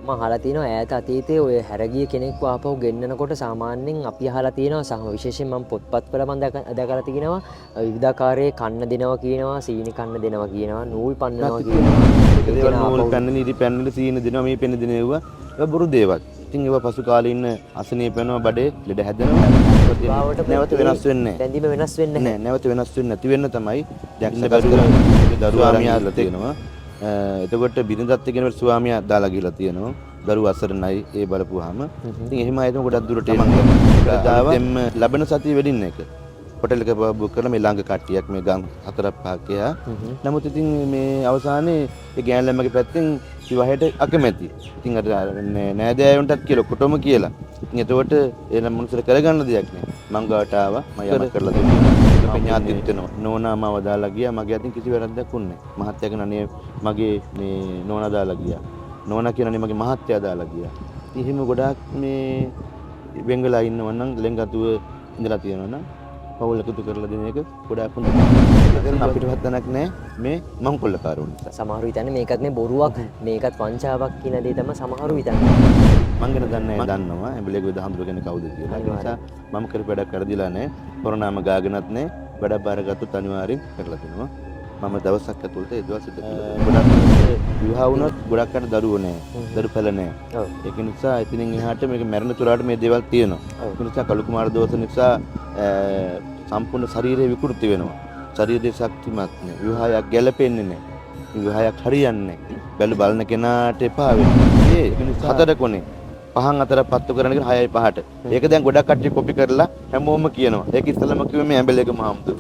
මම අහලා තියෙනවා ඈත අතීතයේ ඔය හැරගිය කෙනෙක්ව ආපහු ගෙන්නනකොට සාමාන්‍යයෙන් අපි අහලා තියෙනවා සහ විශේෂයෙන් මම පොත්පත්වල මම දැකලා තියෙනවා විවිධාකාරයේ කන්න දෙනවා කියනවා සීනි කන්න දෙනවා කියනවා නූල් පන්නනවා කියනවා නූල් පැන්න ඉරි පැන්නට සීනි දෙනවා මේ පෙන්න දෙනවා ඒවා බොරු දේවල්. ඉතින් ඒවා පසු කාලේ ඉන්න අසනීප වෙනවා බඩේ ලෙඩ හැදෙනවා. නැවත වෙනස් වෙන්නේ නැහැ. බැඳීම වෙනස් වෙන්නේ නැහැ. නැවත වෙනස් වෙන්නේ නැති වෙන්න තමයි දැන් බැරුව දරුවා මියාලා තියෙනවා. එතකොට බිරිඳත් එක්කම ස්වාමියා දාලා ගිහලා තියෙනවා. දරුවා අසරණයි ඒ බලපුවාම. ඉතින් එහෙම අයතම ගොඩක් දුරට එනවා. එම් ලබන සතිය වෙඩින් එක. හොටෙල් එක බුක් කරලා මේ ළඟ කට්ටියක් මේ ගම් 4-5 ගියා. නමුත් ඉතින් මේ අවසානයේ ඒ ගෑන් ළමගේ පැත්තෙන් විවාහයට අකමැති. ඉතින් අර නෑදෑයන්ටත් කියලා කොටම කියලා. ඉතින් එතකොට ඒ මනුස්සර කරගන්න දෙයක් නෑ. මං ගාවට ආවා මම යමක් කරලා දුන්නා. ඥාතිත් වෙනවා. නෝනා මාව දාලා ගියා. මගේ අතින් කිසි වැරද්දක් උන්නේ නෑ. මහත්තයා කියනනේ මගේ මේ නෝනා දාලා ගියා. නෝනා කියනනේ මගේ මහත්තයා දාලා ගියා. ඉතින් එහෙම ගොඩාක් මේ වෙංගලා ඉන්නව නම් ලෙන්ගතුව ඉඳලා තියෙනවා නම් පවුල එකතු කරලා දෙන එක ගොඩාක් හොඳයි. ඒකෙන් අපිටවත් දැනක් නැහැ මේ මංකොල්ලකාරෝ නිසා. සමහරු හිතන්නේ මේකත් මේ බොරුවක් මේකත් වංචාවක් කියන දේ තමයි සමහරු හිතන්නේ. මං ගැන දන්නේ නැහැ දන්නවා. එඹලේක විදහාඳුර කෙනෙක් කවුද කියලා. ඒ නිසා මම කරපු වැඩක් කරදිලා නැහැ. කොරෝනාම ගාගෙනත් නැහැ. වැඩ බාරගත්තොත් අනිවාර්යෙන් කරලා දෙනවා. මම දවසක් ඇතුළත ඒ දවස් දෙක ගොඩක් විවාහ වුණොත් ගොඩක් අය දරුවෝ නැහැ. දරුපැල නැහැ. ඒක නිසා ඉතින් එහාට මේක මැරෙන තුරාට මේ දේවල් තියෙනවා. ඒක නිසා කලු කුමාර දෝෂ නිසා සම්පූර්ණ ශරීරය විකෘති වෙනවා. ශරීරයේ ශක්තිමත් නැහැ. විවාහයක් ගැළපෙන්නේ නැහැ. විවාහයක් හරියන්නේ නැහැ. බැලු බලන කෙනාට එපා වෙනවා. ඒක නිසා හතර කොනේ පහන් අතර පත්තු කරන එක 6යි 5ට. ඒක දැන් ගොඩක් කට්ටිය කොපි කරලා හැමෝම කියනවා. ඒක ඉස්සෙල්ලාම කිව්වේ මේ ඇඹලේක මහමුදුර.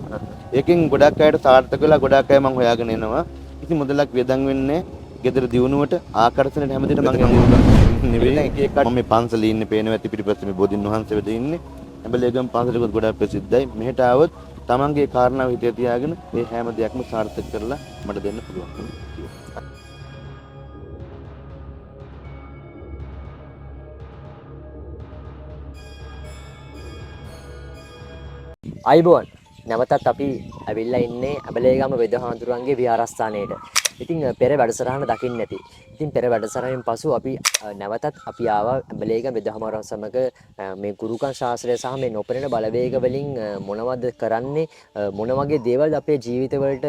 ඒකෙන් ගොඩක් අයට සාර්ථක වෙලා ගොඩක් අය මම හොයාගෙන එනවා. ඉතින් මුදලක් වියදම් වෙන්නේ ගෙදර දියුණුවට ආකර්ෂණයට හැමදේටම මම එන්නේ නෙවෙයි. එක එක මම මේ පන්සලේ ඉන්නේ පේනවා ඇති පිටිපස්සේ මේ බෝධින් වහන්සේ වෙද ඉන්නේ. ඇඹලේකම පන්සලේ ගොඩක් ප්‍රසිද්ධයි. මෙහෙට ආවොත් තමන්ගේ කාරණාව හිතේ තියාගෙන මේ හැම දෙයක්ම සාර්ථක කරලා මට දෙන්න පුළුවන්. අයිබෝන් නැවතත් අපි ඇවිල්ලා ඉන්නේ ඇබලේගම වෙදහාඳුරන්ගේ විහාරස්ථානයේට. ඉතින් පෙර වැඩසටහන දකින්න නැති. ඉතින් පෙර වැඩසටහනෙන් පසු අපි නැවතත් අපි ආවා ඇබලේගම වෙදහාඳුරන් සමග මේ ගුරුකම් ශාස්ත්‍රය සහ මේ නොපෙනෙන බලවේග වලින් මොනවද කරන්නේ මොන වගේ දේවල් අපේ ජීවිතවලට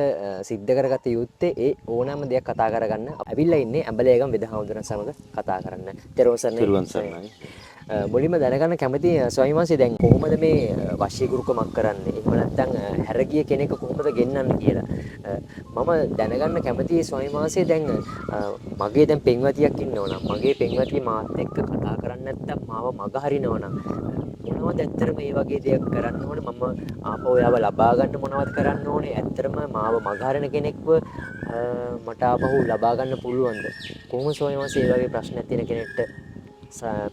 සිද්ධ කරගත යුත්තේ ඒ ඕනෑම දෙයක් කතා කරගන්න ඇවිල්ලා ඉන්නේ ඇබලේගම වෙදහාඳුරන් සමග කතා කරන්න. තෙරුවන් සරණයි. මුලින්ම දැනගන්න කැමති ස්වාමීන් වහන්සේ දැන් කොහොමද මේ වශීගුරුකමක් කරන්නේ? එහෙම නැත්නම් හැරගිය කෙනෙක් කොහොමද ගෙන්නන්නේ කියලා. මම දැනගන්න කැමතියි ස්වාමීන් වහන්සේ දැන් මගේ දැන් පෙන්වතියක් ඉන්නවනම් මගේ පෙන්වතිය මාත් එක්ක කතා කරන්නේ නැත්නම් මාව මග හරිනවනම් මොනවද ඇත්තටම මේ වගේ දෙයක් කරන්න ඕනේ? මම ආපහු එයාව ලබා ගන්න මොනවද කරන්න ඕනේ? ඇත්තටම මාව මග හරින කෙනෙක්ව මට ආපහු ලබා ගන්න පුළුවන්ද? කොහොමද ස්වාමීන් වහන්සේ මේ වගේ ප්‍රශ්නයක් තියෙන කෙනෙක්ට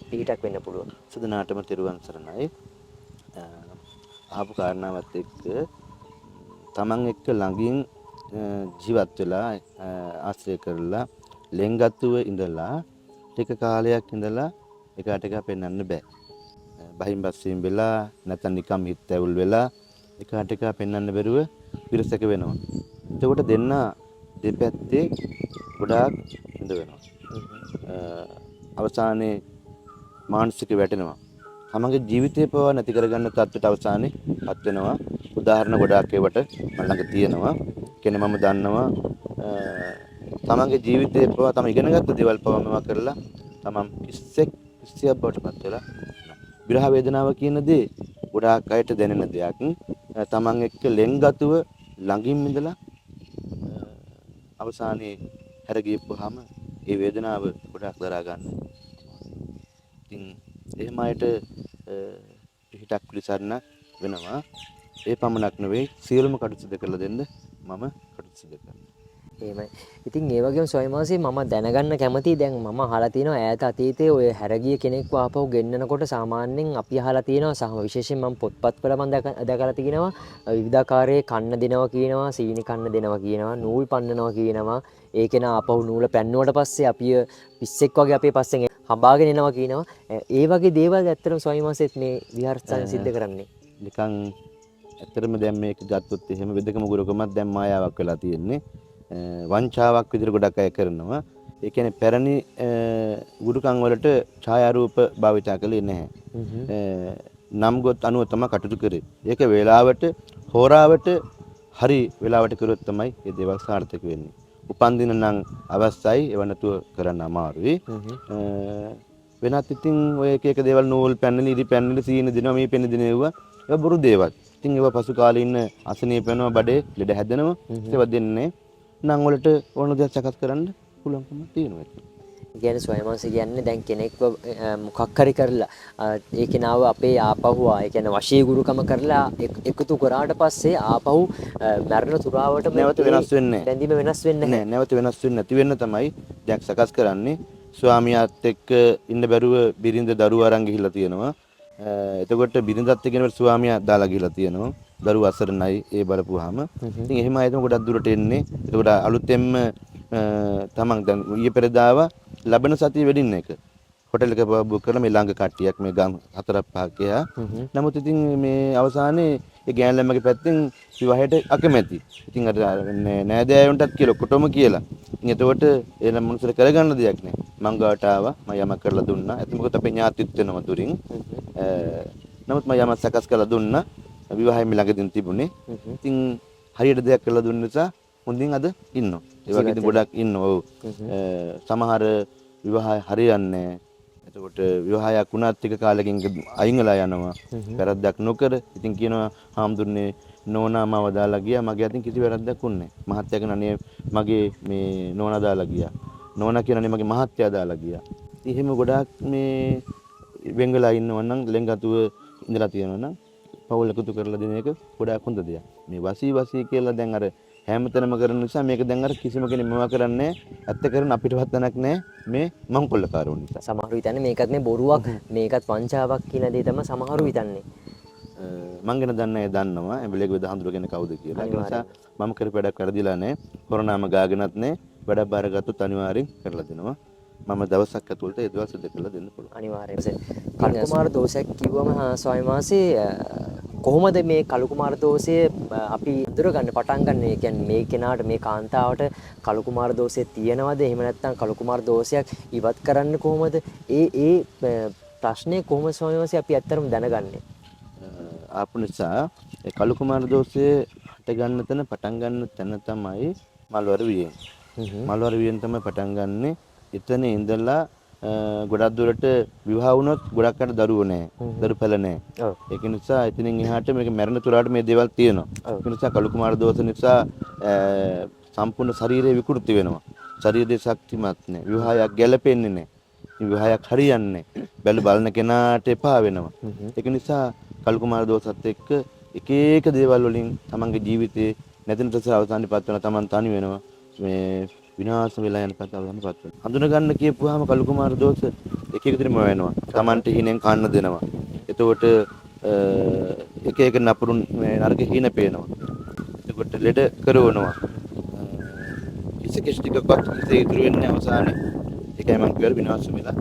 පිටක් වෙන්න පුළුවන්. සුදනාටම තෙරුවන් සරණයි. ආපු කාරණාවත් එක්ක තමන් එක්ක ළඟින් ජීවත් වෙලා ආශ්‍රය කරලා ලෙන්ගත්තුව ඉඳලා ටික කාලයක් ඉඳලා එකාට එක පෙන්වන්න බෑ. බහින් බස්සීම් වෙලා නැත්නම් නිකම් හිත ඇවුල් වෙලා එකාට එක පෙන්වන්න බැරුව විරසක වෙනවා. එතකොට දෙන්න දෙපැත්තේ ගොඩාක් ඉඳ වෙනවා. අවසානයේ මානසික වැටෙනවා. තමන්ගේ ජීවිතේ පවා නැති කරගන්න තත්ත්වයට අවසානයේ පත් වෙනවා. උදාහරණ ගොඩාක් ඒවට මම ළඟ තියෙනවා. කියන්නේ මම දන්නවා තමන්ගේ ජීවිතේ පවා තම ඉගෙනගත්ත දේවල් පවා මේවා කරලා තමන් කිසියක් බවට පත් වෙලා විරහ වේදනාව කියන දේ ගොඩාක් අයට දැනෙන දෙයක්. තමන් එක්ක ලෙන්ගතුව ළඟින් ඉඳලා අවසානයේ හැර ගියපුවාම ඒ වේදනාව ගොඩාක් දරා ගන්න. ඉතින් එහෙම අයට පිටක් පිළිසරණ වෙනවා. ඒ පමණක් නෙවෙයි සියලුම කටයුතු සිදු කරලා දෙන්න මම කටයුතු සිදු කරනවා. එහෙමයි. ඉතින් ඒ වගේම ස්වාමීන් වහන්සේ මම දැනගන්න කැමතියි දැන් මම අහලා තියෙනවා ඈත අතීතයේ ඔය හැරගිය කෙනෙක්ව ආපහු ගෙන්නනකොට සාමාන්‍යයෙන් අපි අහලා තියෙනවා සහ විශේෂයෙන් මම පොත්පත්වල මම දැකලා තියෙනවා විවිධාකාරයේ කන්න දෙනවා කියනවා සීනි කන්න දෙනවා කියනවා නූල් පන්නනවා කියනවා ඒකේන ආපහු නූල පැන්නුවට පස්සේ අපි පිස්සෙක් වගේ අපේ පස්සෙන් හඹාගෙන එනවා කියනවා. ඒ වගේ දේවල් ඇත්තටම ස්වාමීන් වහන්සේත් මේ විහාරස්ථාන සිද්ධ කරන්නේ. නිකන් ඇත්තටම දැන් මේක ගත්තොත් එහෙම වෙදකම ගුරුකමත් දැන් මායාවක් වෙලා තියෙන්නේ. වංචාවක් විදිහට ගොඩක් අය කරනවා. ඒ කියන්නේ පැරණි ගුරුකම් වලට ඡායාරූප භාවිතා කළේ නැහැ. නම් ගොත් අනුව තමයි කටයුතු කරේ. ඒක වේලාවට හෝරාවට හරි වෙලාවට කරුවොත් තමයි මේ දේවල් සාර්ථක වෙන්නේ. උපන්දින නම් අවශ්‍යයි ඒව නැතුව කරන්න අමාරුයි. වෙනත් ඉතින් ඔය එක එක දේවල් නූල් පැන්නලි ඉරි පැන්නලි සීන දෙනවා මේ පෙන්න දෙන ඒවා බොරු දේවල්. ඉතින් ඒවා පසු කාලේ ඉන්න අසනීප වෙනවා බඩේ ලෙඩ හැදෙනවා. ඒවා දෙන්නේ නම් වලට ඕන දෙයක් සකස් කරන්න පුළුවන්කම තියෙනවා. කියන්නේ ස්වයං වාසය කියන්නේ දැන් කෙනෙක්ව මොකක් හරි කරලා ඒ කෙනාව අපේ ආපහු ඒ කියන්නේ වශී ගුරුකම කරලා එකතු කරාට පස්සේ ආපහු මරණ තුරාවට නැවත වෙනස් වෙන්නේ බැඳීම වෙනස් වෙන්නේ නැහැ. නැවත වෙනස් වෙන්නේ නැති වෙන්න තමයි දැන් සකස් කරන්නේ. ස්වාමියාත් එක්ක ඉන්න බැරුව බිරිඳ දරුවා අරන් ගිහිල්ලා තියෙනවා. එතකොට බිරිඳත් එක්ක ස්වාමියා දාලා ගිහිල්ලා තියෙනවා. දරුවා අසරණයි ඒ බලපුවාම. ඉතින් එහෙම අය තමයි ගොඩක් දුරට එන්නේ. එතකොට අලුතෙන්ම තමන් දැන් ඊයේ පෙරදාව ලබන සතිය වෙඩින් එක හොටෙල් එක බුක් කරලා මේ ළඟ කට්ටියක් මේ ගම් 4-5 ගියා. නමුත් ඉතින් මේ අවසානයේ ඒ ගෑන් ළමගේ පැත්තෙන් විවාහයට අකමැති. ඉතින් අර නෑදෑයන්ටත් කියලා ඔක්කොටම කියලා. ඉතින් එතකොට ඒ මනුස්සර කරගන්න දෙයක් නෑ. මං ගාවට ආවා මම යමක් කරලා දුන්නා. ඒත් මොකද අපේ ඥාතිත් වෙනවා දුරින්. නමුත් මම යමක් සකස් කරලා දුන්නා. විවාහය මේ ළඟදින් තිබුණේ. ඉතින් හරියට දෙයක් කරලා දුන්න නිසා හොඳින් අද ඉන්නවා. ඒ වගේ ඉතින් ගොඩක් ඉන්නවා. ඔව්. සමහර විවාහය හරියන්නේ නැහැ. එතකොට විවාහයක් වුණත් ටික කාලෙකින් අයින් වෙලා යනවා. වැරද්දක් නොකර. ඉතින් කියනවා හාමුදුරනේ නෝනා මාව දාලා ගියා. මගේ අතින් කිසි වැරද්දක් වුණේ නැහැ. මහත්තයා කියනනේ මගේ මේ නෝනා දාලා ගියා. නෝනා කියනනේ මගේ මහත්තයා දාලා ගියා. ඉතින් එහෙම ගොඩාක් මේ වෙන් වෙලා ඉන්නවා නම් ලෙන්ගතුව ඉඳලා තියෙනවා නම් පවුල් එකතු කරලා දෙන එක ගොඩාක් හොඳ දෙයක්. මේ වසී කියලා දැන් අර හැමතැනම කරන නිසා මේක දැන් අර කිසිම කෙනෙක් මොනවා කරන්නේ ඇත්ත කරන අපිටවත් තනක් නැහැ මේ මංකොල්ලකාරවුන් නිසා. සමහරු හිතන්නේ මේකත් මේ බොරුවක් මේකත් වංචාවක් කියන දේ තමයි සමහරු හිතන්නේ. මං ගැන දන්නේ දන්නවා එඹලේක වෙද හඳුරගෙන කවුද කියලා. ඒ නිසා මම කරපු වැඩක් කරදිලා නැහැ. කොරෝනාම ගාගෙනත් නැහැ. වැඩක් බාරගත්තොත් අනිවාර්යෙන් කරලා දෙනවා. මම දවසක් ඇතුළත ඒ දවස් දෙක කරලා දෙන්න පුළුවන්. අනිවාර්යයෙන්. කල්කුමාර දෝෂයක් කිව්වම ස්වාමීන් වහන්සේ කොහොමද මේ කලුකුමාර දෝෂය අපි අඳුරගන්න පටන් ගන්න? ඒ කියන්නේ මේ කෙනාට මේ කාන්තාවට කලුකුමාර දෝෂය තියෙනවද? එහෙම නැත්නම් කලුකුමාර දෝෂයක් ඉවත් කරන්න කොහොමද? ඒ ප්‍රශ්නේ කොහොමද ස්වාමීන් වහන්සේ අපි ඇත්තටම දැනගන්නේ? ආපු නිසා ඒ කලුකුමාර දෝෂය හට ගන්න තැන පටන් ගන්න තැන තමයි මල්වර වියෙන්. මල්වර වියෙන් තමයි පටන් ගන්නෙ. එතන ඉඳලා ගොඩක් දුරට විවාහ වුණොත් ගොඩක් අය දරුවෝ නැහැ. දරුපැල නැහැ. ඒක නිසා එතනින් එහාට මේක මරණ තුරාට මේ දේවල් තියෙනවා. ඒක නිසා කලුකුමාර දෝෂ නිසා සම්පූර්ණ ශරීරය විකෘති වෙනවා. ශරීරයේ ශක්තිමත් නැහැ. විවාහයක් ගැලපෙන්නේ නැහැ. විවාහයක් හරියන්නේ නැහැ. බැලු බලන කෙනාට එපා වෙනවා. ඒක නිසා කලුකුමාර දෝෂත් එක්ක එක එක දේවල් වලින් තමන්ගේ ජීවිතේ නැතිනට අවසානයේපත් වෙනවා. තමන් තනි වෙනවා. මේ විනාශ වෙලා යන කතාවලම පත් වෙනවා. හඳුන ගන්න කියපුවාම කලුකුමාර දෝෂ එක එක විදිහටම වෙනවා. තමන්ට හිණෙන් කන්න දෙනවා. එතකොට එක එක නපුරුන් නරක හිණ පේනවා. එතකොට ලෙඩ කරවනවා. කිසි ටිකක්වත් කිසි ඉතුරු වෙන්නේ අවසානයේ. ඒකයි මම කියවල විනාශ වෙලා.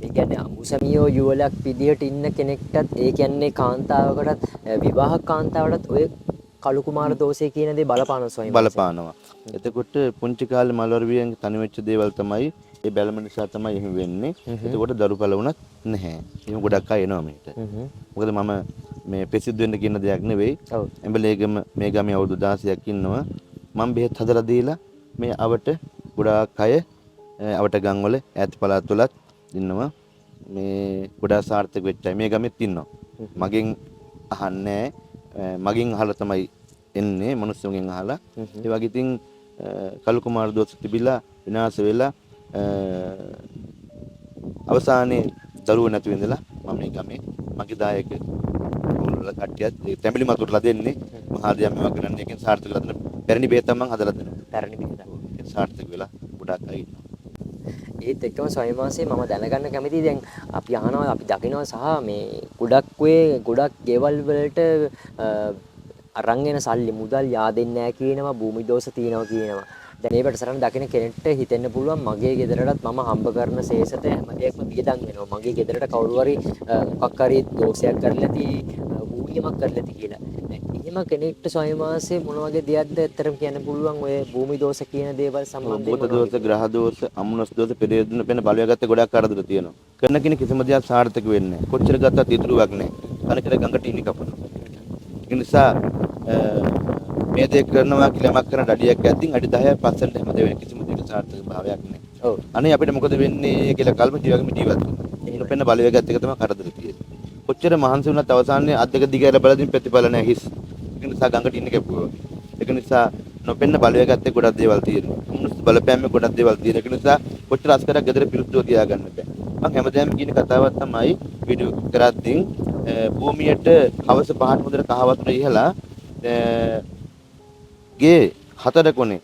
ඒ කියන්නේ අමුසමියෝ යුවලක් විදිහට ඉන්න කෙනෙක්ටත් ඒ කියන්නේ කාන්තාවකටත් විවාහ කාන්තාවටත් ඔය කලුකුමාර දෝෂය කියන දේ බලපානවා. එතකොට පුංචි කාලේ මල්වරවියෙන් තනි වෙච්ච දේවල් තමයි ඒ බැලම නිසා තමයි එහෙම වෙන්නේ. එතකොට දරුපල වුණත් නැහැ. එහෙම ගොඩක් අය එනවා මේකට. මොකද මම මේ ප්‍රසිද්ධ වෙන්න කියන දෙයක් නෙවෙයි. එඹලේගම මේ ගමේ අවුරුදු 16ක් ඉන්නවා. මම බෙහෙත් හදලා දීලා මේ අවට ගොඩාක් අය අවට ගම් වල ඈත පළාත් වලත් ඉන්නවා. මේ ගොඩාක් සාර්ථක වෙච්ච අය මේ ගමෙත් ඉන්නවා. මගෙන් අහන්නේ මගෙන් අහලා තමයි එන්නේ මිනිස්සුන්ගෙන් අහලා. ඒ වගේ ඉතින් කලුකුමාර දෝෂ තිබිලා විනාශ වෙලා අවසානයේ දරුවෝ නැති වෙඳලා මම මේ ගමේ මගේ දායක වල කට්ටියත් තැඹිලි මතුරලා දෙන්නේ. මහාදියා මේවා කරන්නේ එකෙන් සාර්ථක කරලා දෙන පැරණි බේතක් මම හදලා දෙනවා. පැරණි බේතක්. ඒක සාර්ථක වෙලා ගොඩක් අය ඉන්නවා. ඒත් එක්කම ස්වයං වාසයේ මම දැනගන්න කැමතියි දැන් අපි අහනවා අපි දකිනවා සහ මේ ගොඩක් ගෙවල් වලට අරන් එන සල්ලි මුදල් yaadෙන්නේ නැහැ කියනවා භූමි දෝෂ තියෙනවා කියනවා. දැන් මේ පිටසරණ දකින කෙනෙක්ට හිතෙන්න පුළුවන් මගේ ගෙදරටත් මම හම්බ කරන ශේෂත හැම දෙයක්ම වියදම් වෙනවා. මගේ ගෙදරට කවුරු හරි මොකක් හරි දෝෂයක් කරලා ඇති භූමි නියමයක් කරලා ඇති කියලා. එහෙම කෙනෙක්ට ස්වාමීන් වහන්සේ මොන වගේ දෙයක්ද ඇත්තටම කියන්න පුළුවන් ඔය භූමි දෝෂ කියන දේවල් සම්බන්ධයෙන්? භූත දෝෂ, ග්‍රහ දෝෂ, අමනුෂ්‍ය දෝෂ, පෙරේතන පෙන බලවේගත්තේ ගොඩක් කරදර තියෙනවා. කරන කෙනෙක් කිසිම දෙයක් සාර්ථක වෙන්නේ නැහැ. කොච්චර ගත්තත් ඉතුරුවක් නැහැ. කනකට ගඟට ඉනි කපනවා. ඒ නිසා මේ දේ කරනවා කියලා යමක් කරන අඩියක් ඇද්දින් අඩි 10ක් පස්සෙන් හැම දෙවෙනි කිසිම දෙයක සාර්ථක භාවයක් නැහැ. ඔව්. අනේ අපිට මොකද වෙන්නේ කියලා කල්ම ජීවකම ජීවත් වෙනවා. එහෙම පෙන්න බලවේගත් එක තමයි කරදර තියෙන්නේ. කොච්චර මහන්සි වුණත් අවසානයේ අත් දෙක දිගට බලද්දී ප්‍රතිඵල නැහැ හිස්. ඒක නිසා ගඟට ඉන්න කැපුවා. ඒක නිසා නොපෙන්න බලවේගත් එක්ක ගොඩක් දේවල් තියෙනවා. මනුස්ස බලපෑමේ ගොඩක් දේවල් තියෙනවා. ඒක නිසා කොච්චර අස්කරක් ගෙදර පිරුද්දව තියාගන්න බෑ. මම හැමදාම කියන කතාවක් තමයි වීඩියෝ කරද්දී භූමියට හවස 5ට මුදල කහවතුර ඉහලා ගේ 4 කොනේ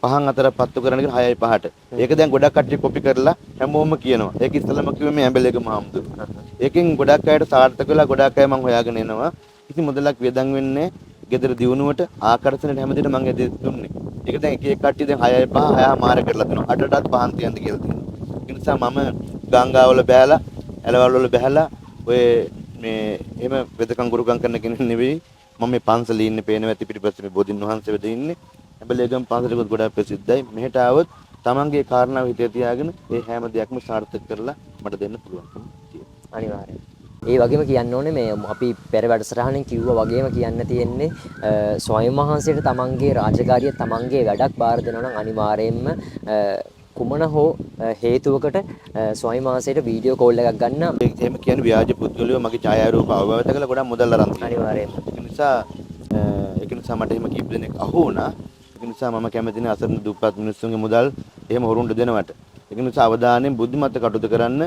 පහන් අතර පත්තු කරන එක 6යි 5ට. ඒක දැන් ගොඩක් කට්ටිය කොපි කරලා හැමෝම කියනවා. ඒක ඉස්සෙල්ලාම කිව්වේ මේ ඇඹලේගම හාමුදුරුවෝ. ඒකෙන් ගොඩක් අයට සාර්ථක වෙලා ගොඩක් අය මම හොයාගෙන එනවා. කිසි මුදලක් වියදම් වෙන්නේ ගෙදර දියුණුවට ආකර්ෂණයට හැමදේට මම එදේ දුන්නේ. ඒක දැන් එක එක කට්ටිය දැන් 6යි 5 6 මාර කරලා දෙනවා. අටටත් පහන් තියන්න කියලා තියෙනවා. ඒ නිසා මම ගංගාවල බෑලා, ඇලවල් වල බෑලා ඔය මේ එහෙම වෙදකම් ගුරුකම් කරන කෙනෙක් නෙවෙයි. මම මේ පන්සලේ ඉන්නේ පේනවා ඇති පිටිපස්සේ මේ බෝධින් වහන්සේ වෙද ඉන්නේ. ඇඹලේගම පන්සලෙකුත් ගොඩාක් ප්‍රසිද්ධයි. මෙහෙට ආවොත් තමන්ගේ කාරණාව හිතේ තියාගෙන ඒ හැම දෙයක්ම සාර්ථක කරලා මට දෙන්න පුළුවන්කම තියෙනවා. අනිවාර්යයෙන්. ඒ වගේම කියන්න ඕනේ මේ අපි පෙර වැඩසටහනෙන් කිව්වා වගේම කියන්න තියෙන්නේ ස්වයං වහන්සේට තමන්ගේ රාජකාරිය තමන්ගේ වැඩක් බාර දෙනවා නම් අනිවාර්යයෙන්ම කුමන හෝ හේතුවකට ස්වයං වහන්සේට වීඩියෝ කෝල් එකක් ගන්න. එහෙම කියන්නේ ව්‍යාජ පුද්ගලයෝ මගේ ඡායාරූප අවබෝධ කරලා ගොඩක් මුදල් අරන් තියෙනවා. අනිවාර්යයෙන්ම. ඒක නිසා මට එහෙම කීප දෙනෙක් අහු වුණා. ඒක නිසා මම කැමති නෑ අසරණ දුප්පත් මිනිස්සුන්ගේ මුදල් එහෙම හොරුන්ට දෙනවට. ඒක නිසා අවධානයෙන් බුද්ධිමත්ව කටයුතු කරන්න.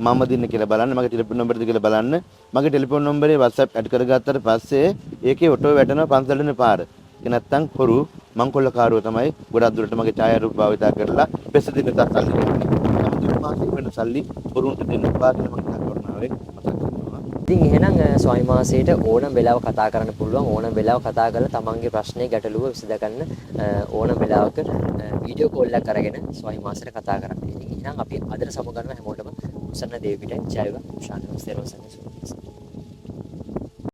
මම දින්න කියලා බලන්න, මගේ ටෙලිෆෝන් නම්බරද කියලා බලන්න. මගේ ටෙලිෆෝන් නම්බරේ WhatsApp ඇඩ් කරගත්තාට පස්සේ ඒකේ ඔටෝ වැටෙනවා පන්සලේ පාර. ඒක නැත්තම් හොරු මංකොල්ලකාරයෝ තමයි ගොඩක් දුරට මගේ ඡායාරූප භාවිතා කරලා පෙස දින සල්ලි දෙන්නේ. මාසික වෙන සල්ලි හොරුන්ට දෙන්න එපා කියලා මම කරුණාවෙන් මතක් කරනවා. ඉතින් එහෙනම් ස්වයං වහන්සේට ඕනම වෙලාවක කතා කරන්න පුළුවන්. ඕනම වෙලාවක කතා කරලා තමන්ගේ ප්‍රශ්නේ ගැටලුව විසඳගන්න ඕනම වෙලාවක වීඩියෝ කෝල් එකක් අරගෙන ස්වයං වහන්සේට කතා කරන්න. ඉතින් එහෙනම් අපි අදට සමුගන්නවා හැමෝටම උසන්න දේවිට ජයව ශාන්ති ස්ථිරව සනසුයි.